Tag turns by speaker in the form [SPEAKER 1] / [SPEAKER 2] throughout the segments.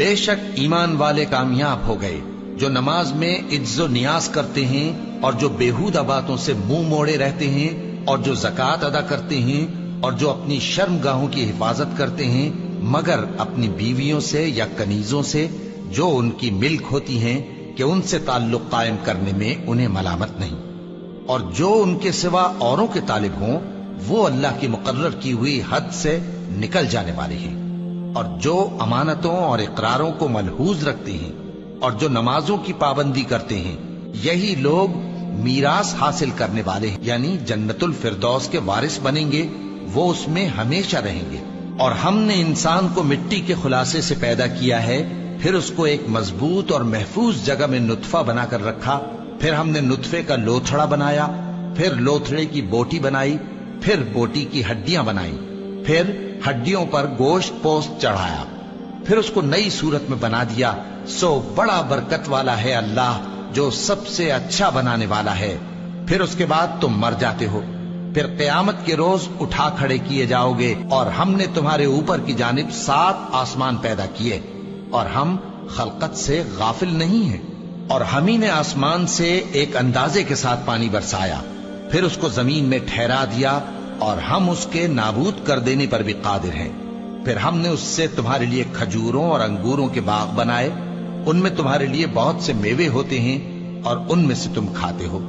[SPEAKER 1] بے شک ایمان والے کامیاب ہو گئے جو نماز میں عجز و نیاز کرتے ہیں اور جو بیہودہ باتوں سے منہ موڑے رہتے ہیں اور جو زکوٰۃ ادا کرتے ہیں اور جو اپنی شرم گاہوں کی حفاظت کرتے ہیں مگر اپنی بیویوں سے یا کنیزوں سے جو ان کی ملک ہوتی ہیں کہ ان سے تعلق قائم کرنے میں انہیں ملامت نہیں، اور جو ان کے سوا اوروں کے طالب ہوں وہ اللہ کی مقرر کی ہوئی حد سے نکل جانے والے ہیں، اور جو امانتوں اور اقراروں کو ملحوظ رکھتے ہیں اور جو نمازوں کی پابندی کرتے ہیں یہی لوگ میراث حاصل کرنے والے ہیں، یعنی جنت الفردوس کے وارث بنیں گے، وہ اس میں ہمیشہ رہیں گے۔ اور ہم نے انسان کو مٹی کے خلاصے سے پیدا کیا ہے، پھر اس کو ایک مضبوط اور محفوظ جگہ میں نطفہ بنا کر رکھا، پھر ہم نے نطفے کا لوتھڑا بنایا، پھر لوتھڑے کی بوٹی بنائی، پھر بوٹی کی ہڈیاں بنائیں، پھر ہڈیوں پر گوشت پوست چڑھایا، پھر اس کو نئی صورت میں بنا دیا۔ سو بڑا برکت والا ہے اللہ جو سب سے اچھا بنانے والا ہے۔ پھر اس کے بعد تم مر جاتے ہو، پھر قیامت کے روز اٹھا کھڑے کیے جاؤ گے، اور ہم نے تمہارے اوپر کی جانب 7 آسمان پیدا کیے، اور ہم خلقت سے غافل نہیں ہیں۔ اور ہم ہی نے آسمان سے ایک اندازے کے ساتھ پانی برسایا، پھر اس کو زمین میں ٹھہرا دیا، اور ہم اس کے نابود کر دینے پر بھی قادر ہیں۔ پھر ہم نے اس سے تمہارے لیے کھجوروں اور انگوروں کے باغ بنائے، ان میں تمہارے لیے بہت سے میوے ہوتے ہیں اور ان میں سے تم کھاتے ہو۔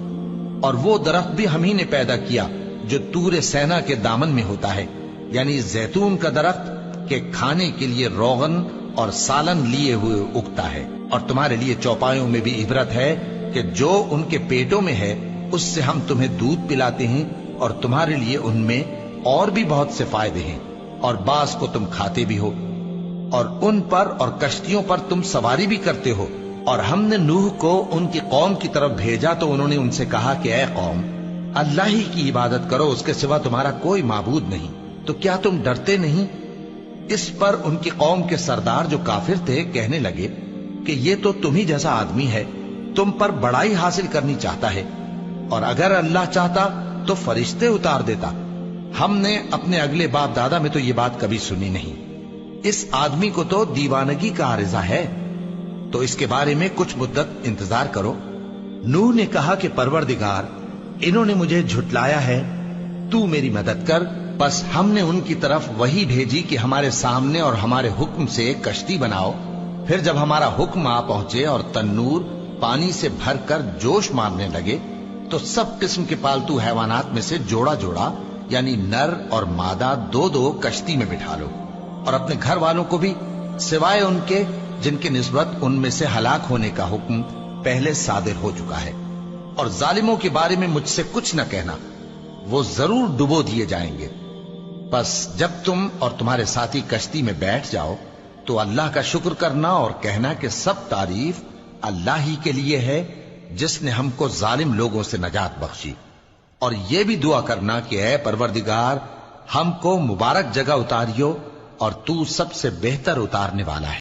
[SPEAKER 1] اور وہ درخت بھی ہم ہی نے پیدا کیا جو طور سینا کے دامن میں ہوتا ہے، یعنی زیتون کا درخت کہ کھانے کے لیے روغن اور سالن لیے ہوئے اگتا ہے، اور تمہارے لیے چوپایوں میں بھی عبرت ہے کہ جو ان کے پیٹوں میں ہے اس سے ہم تمہیں دودھ پلاتے ہیں، اور تمہارے لیے ان میں اور بھی بہت سے فائدے ہیں، اور بعض کو تم کھاتے بھی ہو، اور ان پر اور کشتیوں پر تم سواری بھی کرتے ہو۔ اور ہم نے نوح کو ان کی قوم کی طرف بھیجا تو انہوں نے ان سے کہا کہ اے قوم، اللہ ہی کی عبادت کرو، اس کے سوا تمہارا کوئی معبود نہیں، تو کیا تم ڈرتے نہیں؟ اس پر ان کی قوم کے سردار جو کافر تھے کہنے لگے کہ یہ تو تم ہی جیسا آدمی ہے، تم پر بڑائی حاصل کرنی چاہتا ہے، اور اگر اللہ چاہتا تو فرشتے اتار دیتا۔ ہم نے اپنے اگلے باپ دادا میں تو یہ بات کبھی سنی نہیں، اس آدمی کو تو دیوانگی کا عارضہ ہے، تو اس کے بارے میں کچھ مدت انتظار کرو۔ نوح نے کہا کہ پروردگار، انہوں نے مجھے جھٹلایا ہے، تو میری مدد کر۔ بس ہم نے ان کی طرف وحی بھیجی کہ ہمارے سامنے اور ہمارے حکم سے ایک کشتی بناؤ، پھر جب ہمارا حکم آ پہنچے اور تنور پانی سے بھر کر جوش مارنے لگے تو سب قسم کے پالتو حیوانات میں سے جوڑا جوڑا یعنی نر اور مادہ 2 کشتی میں بٹھا لو، اور اپنے گھر والوں کو بھی سوائے ان کے جن کے نسبت ان میں سے ہلاک ہونے کا حکم پہلے صادر ہو چکا ہے۔ اور ظالموں کے بارے میں مجھ سے کچھ نہ کہنا، وہ ضرور ڈبو دیے جائیں گے۔ بس جب تم اور تمہارے ساتھی کشتی میں بیٹھ جاؤ تو اللہ کا شکر کرنا اور کہنا کہ سب تعریف اللہ ہی کے لیے ہے جس نے ہم کو ظالم لوگوں سے نجات بخشی، اور یہ بھی دعا کرنا کہ اے پروردگار، ہم کو مبارک جگہ اتاریو، اور تو سب سے بہتر اتارنے والا ہے۔